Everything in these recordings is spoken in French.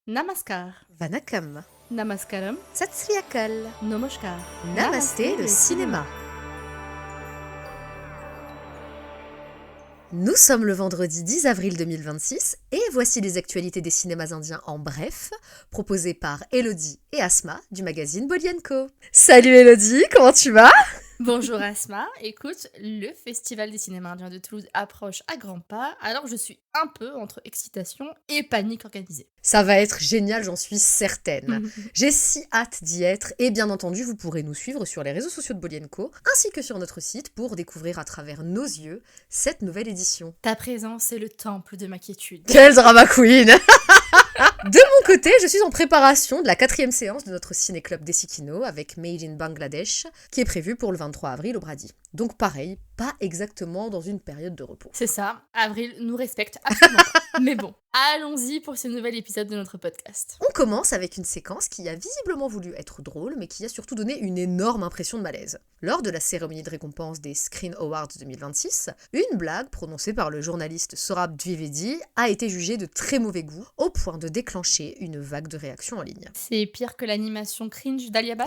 Namaskar, Vanakkam, Namaskaram, Sat Sri Akal, Namaskar. Namasté le cinéma. Nous sommes le vendredi 10 avril 2026 et voici les actualités des cinémas indiens en bref, proposées par Elodie et Asma du magazine Bolly & Co. Salut Elodie, comment tu vas ? Bonjour Asma, écoute, le Festival des cinémas indiens de Toulouse approche à grands pas, alors je suis un peu entre excitation et panique organisée. Ça va être génial, j'en suis certaine. J'ai si hâte d'y être et bien entendu, vous pourrez nous suivre sur les réseaux sociaux de Bolly & Co ainsi que sur notre site pour découvrir à travers nos yeux cette nouvelle édition. Ta présence est le temple de ma quiétude. Quel drama queen! De mon côté, je suis en préparation de la 4e séance de notre ciné-club d'Esikino avec Made in Bangladesh, qui est prévue pour le 23 avril au Brady. Donc pareil, pas exactement dans une période de repos. C'est ça, Avril nous respecte absolument pas. Mais bon, allons-y pour ce nouvel épisode de notre podcast. On commence avec une séquence qui a visiblement voulu être drôle, mais qui a surtout donné une énorme impression de malaise. Lors de la cérémonie de récompense des Screen Awards 2026, une blague prononcée par le journaliste Saurabh Dwivedi a été jugée de très mauvais goût, au point de déclencher une vague de réactions en ligne. C'est pire que l'animation cringe d'Aliabat.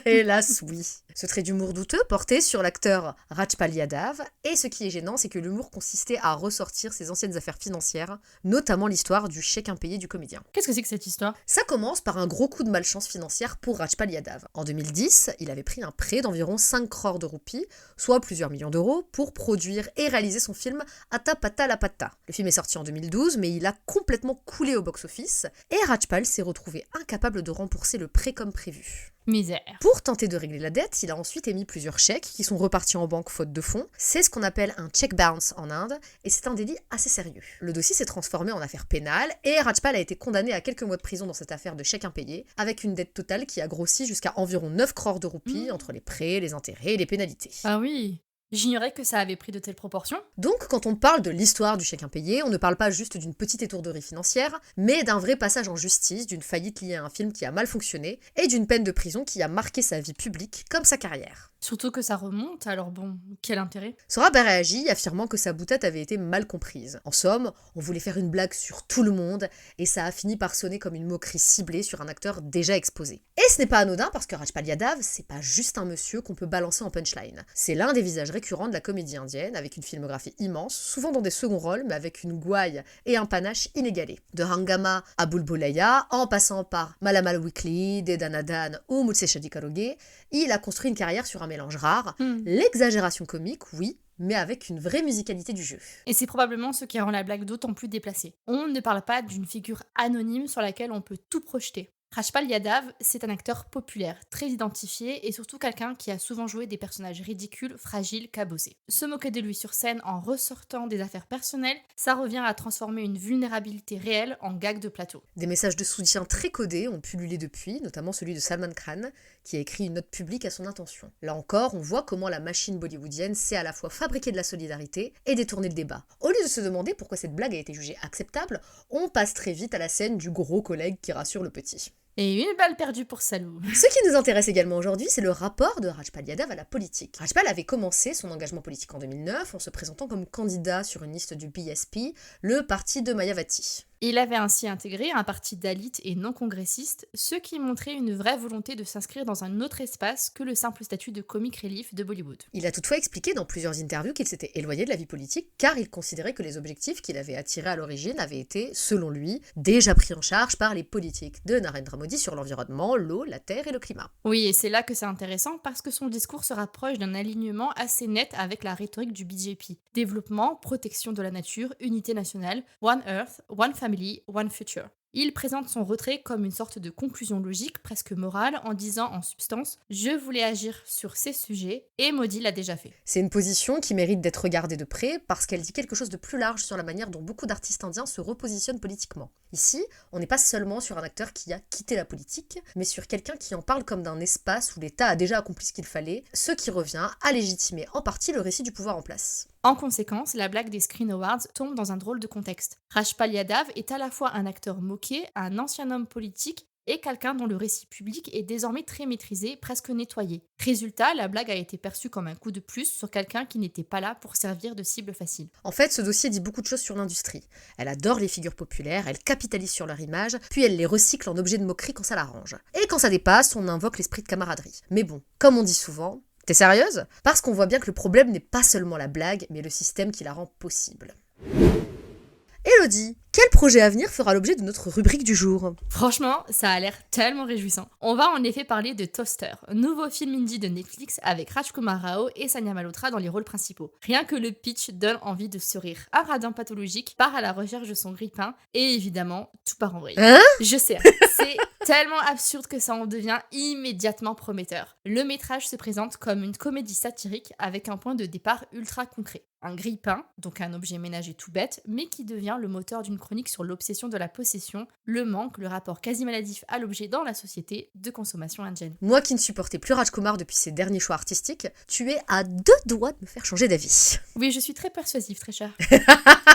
Hélas, oui. Ce trait d'humour douteux portait sur l'acteur Rajpal Yadav, et ce qui est gênant, c'est que l'humour consistait à ressortir ses anciennes affaires financières, notamment l'histoire du chèque impayé du comédien. Qu'est-ce que c'est que cette histoire ? Ça commence par un gros coup de malchance financière pour Rajpal Yadav. En 2010, il avait pris un prêt d'environ 5 crores de roupies, soit plusieurs millions d'euros, pour produire et réaliser son film Atta Patta la Patta. Le film est sorti en 2012, mais il a complètement coulé au box-office, et Rajpal s'est retrouvé incapable de rembourser le prêt comme prévu. Misère. Pour tenter de régler la dette, il a ensuite émis plusieurs chèques qui sont repartis en banque faute de fonds. C'est ce qu'on appelle un check bounce en Inde, et c'est un délit assez sérieux. Le dossier s'est transformé en affaire pénale, et Rajpal a été condamné à quelques mois de prison dans cette affaire de chèques impayés, avec une dette totale qui a grossi jusqu'à environ 9 crores de roupies entre les prêts, les intérêts et les pénalités. Ah oui, j'ignorais que ça avait pris de telles proportions. Donc, quand on parle de l'histoire du chèque impayé, on ne parle pas juste d'une petite étourderie financière, mais d'un vrai passage en justice, d'une faillite liée à un film qui a mal fonctionné, et d'une peine de prison qui a marqué sa vie publique comme sa carrière. Surtout que ça remonte, alors bon, quel intérêt ? Saurabh a réagi, affirmant que sa boutade avait été mal comprise. En somme, on voulait faire une blague sur tout le monde, et ça a fini par sonner comme une moquerie ciblée sur un acteur déjà exposé. Et ce n'est pas anodin parce que Rajpal Yadav, c'est pas juste un monsieur qu'on peut balancer en punchline. C'est l'un des visages récurrents de la comédie indienne, avec une filmographie immense, souvent dans des seconds rôles, mais avec une gouaille et un panache inégalés. De Hangama à Bulbulaya, en passant par Malamal Weekly, Dedanadan ou Mutse Shadikaroge, il a construit une carrière sur un mélange rare, l'exagération comique, oui, mais avec une vraie musicalité du jeu. Et c'est probablement ce qui rend la blague d'autant plus déplacée. On ne parle pas d'une figure anonyme sur laquelle on peut tout projeter. Rajpal Yadav, c'est un acteur populaire, très identifié et surtout quelqu'un qui a souvent joué des personnages ridicules, fragiles, cabossés. Se moquer de lui sur scène en ressortant des affaires personnelles, ça revient à transformer une vulnérabilité réelle en gag de plateau. Des messages de soutien très codés ont pullulé depuis, notamment celui de Salman Khan, qui a écrit une note publique à son intention. Là encore, on voit comment la machine bollywoodienne sait à la fois fabriquer de la solidarité et détourner le débat. Au lieu de se demander pourquoi cette blague a été jugée acceptable, on passe très vite à la scène du gros collègue qui rassure le petit. Et une balle perdue pour Salou. Ce qui nous intéresse également aujourd'hui, c'est le rapport de Rajpal Yadav à la politique. Rajpal avait commencé son engagement politique en 2009 en se présentant comme candidat sur une liste du BSP, le parti de Mayavati. Il avait ainsi intégré un parti d'élite et non congressiste, ce qui montrait une vraie volonté de s'inscrire dans un autre espace que le simple statut de comic relief de Bollywood. Il a toutefois expliqué dans plusieurs interviews qu'il s'était éloigné de la vie politique car il considérait que les objectifs qu'il avait attirés à l'origine avaient été, selon lui, déjà pris en charge par les politiques de Narendra Modi sur l'environnement, l'eau, la terre et le climat. Oui, et c'est là que c'est intéressant parce que son discours se rapproche d'un alignement assez net avec la rhétorique du BJP. Développement, protection de la nature, unité nationale, One Earth, One Family, One Future. Il présente son retrait comme une sorte de conclusion logique, presque morale, en disant en substance « Je voulais agir sur ces sujets et Modi l'a déjà fait ». C'est une position qui mérite d'être regardée de près parce qu'elle dit quelque chose de plus large sur la manière dont beaucoup d'artistes indiens se repositionnent politiquement. Ici, on n'est pas seulement sur un acteur qui a quitté la politique, mais sur quelqu'un qui en parle comme d'un espace où l'État a déjà accompli ce qu'il fallait, ce qui revient à légitimer en partie le récit du pouvoir en place. En conséquence, la blague des Screen Awards tombe dans un drôle de contexte. Rajpal Yadav est à la fois un acteur moqué, un ancien homme politique et quelqu'un dont le récit public est désormais très maîtrisé, presque nettoyé. Résultat, la blague a été perçue comme un coup de plus sur quelqu'un qui n'était pas là pour servir de cible facile. En fait, ce dossier dit beaucoup de choses sur l'industrie. Elle adore les figures populaires, elle capitalise sur leur image, puis elle les recycle en objets de moquerie quand ça l'arrange. Et quand ça dépasse, on invoque l'esprit de camaraderie. Mais bon, comme on dit souvent, t'es sérieuse? Parce qu'on voit bien que le problème n'est pas seulement la blague, mais le système qui la rend possible. Elodie, quel projet à venir fera l'objet de notre rubrique du jour? Franchement, ça a l'air tellement réjouissant. On va en effet parler de Toaster, nouveau film indie de Netflix avec Rajkumar Rao et Sanya Malhotra dans les rôles principaux. Rien que le pitch donne envie de sourire. Un radin pathologique part à la recherche de son grille-pain et évidemment, tout part en vrille. Hein? Je sais, c'est tellement absurde que ça en devient immédiatement prometteur. Le métrage se présente comme une comédie satirique avec un point de départ ultra concret. Un grille-pain, donc un objet ménager tout bête, mais qui devient le moteur d'une chronique sur l'obsession de la possession, le manque, le rapport quasi maladif à l'objet dans la société de consommation indienne. Moi qui ne supportais plus Rajkumar depuis ses derniers choix artistiques, tu es à 2 doigts de me faire changer d'avis. Oui, je suis très persuasive, très chère.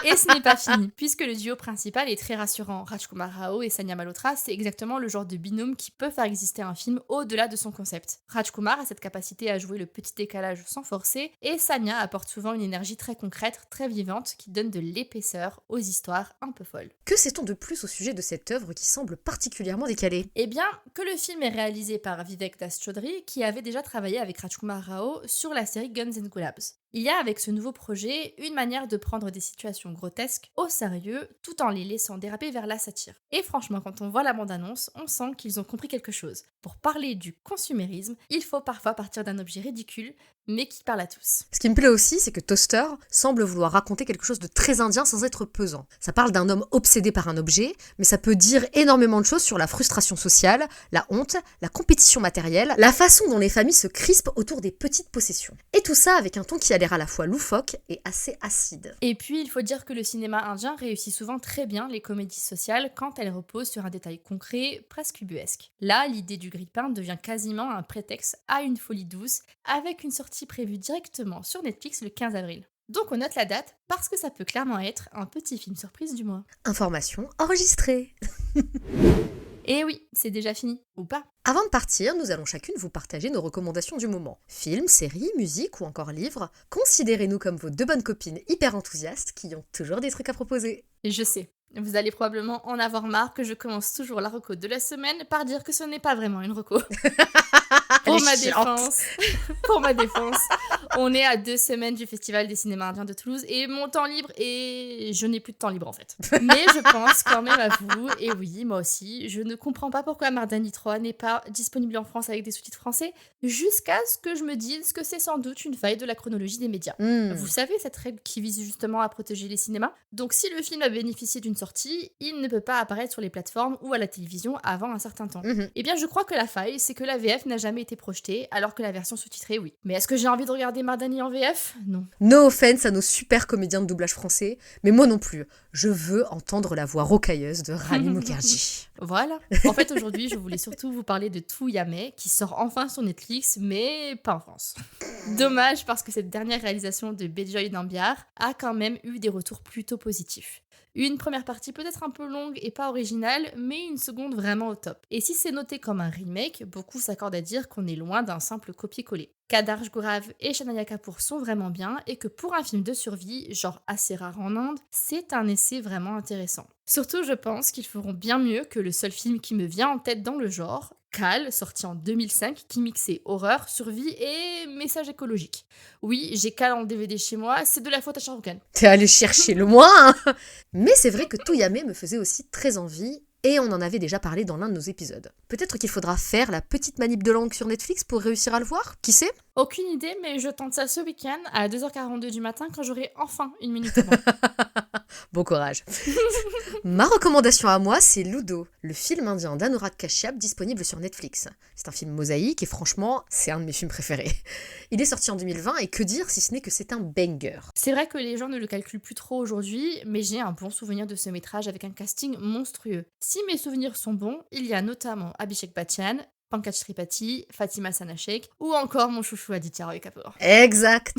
Et ce n'est pas fini, puisque le duo principal est très rassurant. Rajkumar Rao et Sanya Malhotra, c'est exactement le genre de binôme qui peut faire exister un film au-delà de son concept. Rajkumar a cette capacité à jouer le petit décalage sans forcer, et Sanya apporte souvent une énergie très concrète, très vivante, qui donne de l'épaisseur aux histoires un peu folles. Que sait-on de plus au sujet de cette œuvre qui semble particulièrement décalée? Eh bien, que le film est réalisé par Vivek Das Chaudhry, qui avait déjà travaillé avec Rajkumar Rao sur la série Guns and Globes. Il y a avec ce nouveau projet une manière de prendre des situations grotesques au sérieux tout en les laissant déraper vers la satire. Et franchement, quand on voit la bande-annonce, on sent qu'ils ont compris quelque chose. Pour parler du consumérisme, il faut parfois partir d'un objet ridicule, mais qui parle à tous. Ce qui me plaît aussi, c'est que Toaster semble vouloir raconter quelque chose de très indien sans être pesant. Ça parle d'un homme obsédé par un objet, mais ça peut dire énormément de choses sur la frustration sociale, la honte, la compétition matérielle, la façon dont les familles se crispent autour des petites possessions. Et tout ça avec un ton qui a l'air à la fois loufoque et assez acide. Et puis, il faut dire que le cinéma indien réussit souvent très bien les comédies sociales quand elles reposent sur un détail concret, presque ubuesque. Là, l'idée du grille-pain devient quasiment un prétexte à une folie douce, avec une sortie prévue directement sur Netflix le 15 avril. Donc on note la date parce que ça peut clairement être un petit film surprise du mois. Information enregistrée. Et oui, c'est déjà fini, ou pas. Avant de partir, nous allons chacune vous partager nos recommandations du moment. Films, séries, musique ou encore livres. Considérez-nous comme vos 2 bonnes copines hyper enthousiastes qui ont toujours des trucs à proposer. Et je sais, vous allez probablement en avoir marre que je commence toujours la reco de la semaine par dire que ce n'est pas vraiment une reco. Pour ma défense, on est à 2 semaines du Festival des cinémas indiens de Toulouse et mon temps libre et je n'ai plus de temps libre en fait. Mais je pense quand même à vous, et oui, moi aussi, je ne comprends pas pourquoi Mardani 3 n'est pas disponible en France avec des sous-titres français, jusqu'à ce que je me dise que c'est sans doute une faille de la chronologie des médias. Vous savez, cette règle qui vise justement à protéger les cinémas. Donc si le film a bénéficié d'une sortie, il ne peut pas apparaître sur les plateformes ou à la télévision avant un certain temps. Eh bien, je crois que la faille, c'est que la VF n'a jamais été projetée, alors que la version sous-titrée, oui. Mais est-ce que j'ai envie de regarder Mardani en VF? Non. No offense à nos super comédiens de doublage français, mais moi non plus. Je veux entendre la voix rocailleuse de Rani Mukherjee. Voilà. En fait, aujourd'hui, je voulais surtout vous parler de Tout Yamé, qui sort enfin sur Netflix, mais pas en France. Dommage, parce que cette dernière réalisation de Bejoy Nambiar a quand même eu des retours plutôt positifs. Une première partie peut-être un peu longue et pas originale, mais une seconde vraiment au top. Et si c'est noté comme un remake, beaucoup s'accordent à dire qu'on est loin d'un simple copier-coller. Kadarsh Gourav et Shanaya Kapoor sont vraiment bien, et que pour un film de survie, genre assez rare en Inde, c'est un essai vraiment intéressant. Surtout, je pense qu'ils feront bien mieux que le seul film qui me vient en tête dans le genre, Kal, sorti en 2005, qui mixait horreur, survie et message écologique. Oui, j'ai Kal en DVD chez moi, c'est de la faute à Shah Rukh Khan. T'es allé chercher le moins, hein. Mais c'est vrai que Tout Yamé me faisait aussi très envie, et on en avait déjà parlé dans l'un de nos épisodes. Peut-être qu'il faudra faire la petite manip de langue sur Netflix pour réussir à le voir, qui sait? Aucune idée, mais je tente ça ce week-end à 2h42 du matin quand j'aurai enfin une minute devant. Bon courage. Ma recommandation à moi, c'est Ludo, le film indien d'Anurag Kashyap disponible sur Netflix. C'est un film mosaïque et franchement, c'est un de mes films préférés. Il est sorti en 2020 et que dire si ce n'est que c'est un banger. C'est vrai que les gens ne le calculent plus trop aujourd'hui, mais j'ai un bon souvenir de ce métrage avec un casting monstrueux. Si mes souvenirs sont bons, il y a notamment Abhishek Bachchan, Pankaj Tripathi, Fatima Sanachek ou encore mon chouchou Aditya Roy Kapoor. Exact.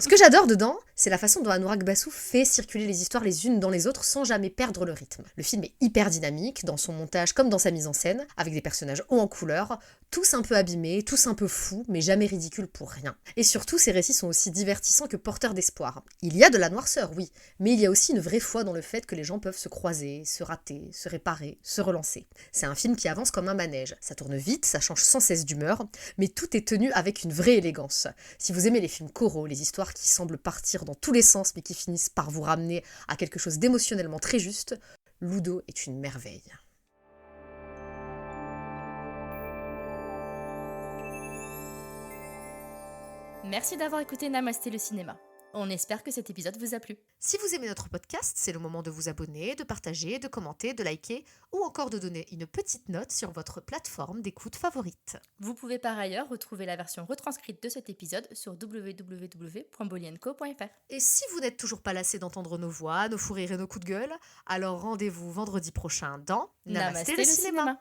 Ce que j'adore dedans, c'est la façon dont Anurag Basu fait circuler les histoires les unes dans les autres sans jamais perdre le rythme. Le film est hyper dynamique, dans son montage comme dans sa mise en scène, avec des personnages hauts en couleur, tous un peu abîmés, tous un peu fous, mais jamais ridicules pour rien. Et surtout, ces récits sont aussi divertissants que porteurs d'espoir. Il y a de la noirceur, oui, mais il y a aussi une vraie foi dans le fait que les gens peuvent se croiser, se rater, se réparer, se relancer. C'est un film qui avance comme un manège. Ça tourne vite, ça change sans cesse d'humeur, mais tout est tenu avec une vraie élégance. Si vous aimez les films choraux, les histoires qui semblent partir dans tous les sens mais qui finissent par vous ramener à quelque chose d'émotionnellement très juste, Ludo est une merveille. Merci d'avoir écouté Namasté le cinéma. On espère que cet épisode vous a plu. Si vous aimez notre podcast, c'est le moment de vous abonner, de partager, de commenter, de liker ou encore de donner une petite note sur votre plateforme d'écoute favorite. Vous pouvez par ailleurs retrouver la version retranscrite de cet épisode sur www.bolienco.fr. Et si vous n'êtes toujours pas lassé d'entendre nos voix, nos fous rires et nos coups de gueule, alors rendez-vous vendredi prochain dans Namasté le cinéma.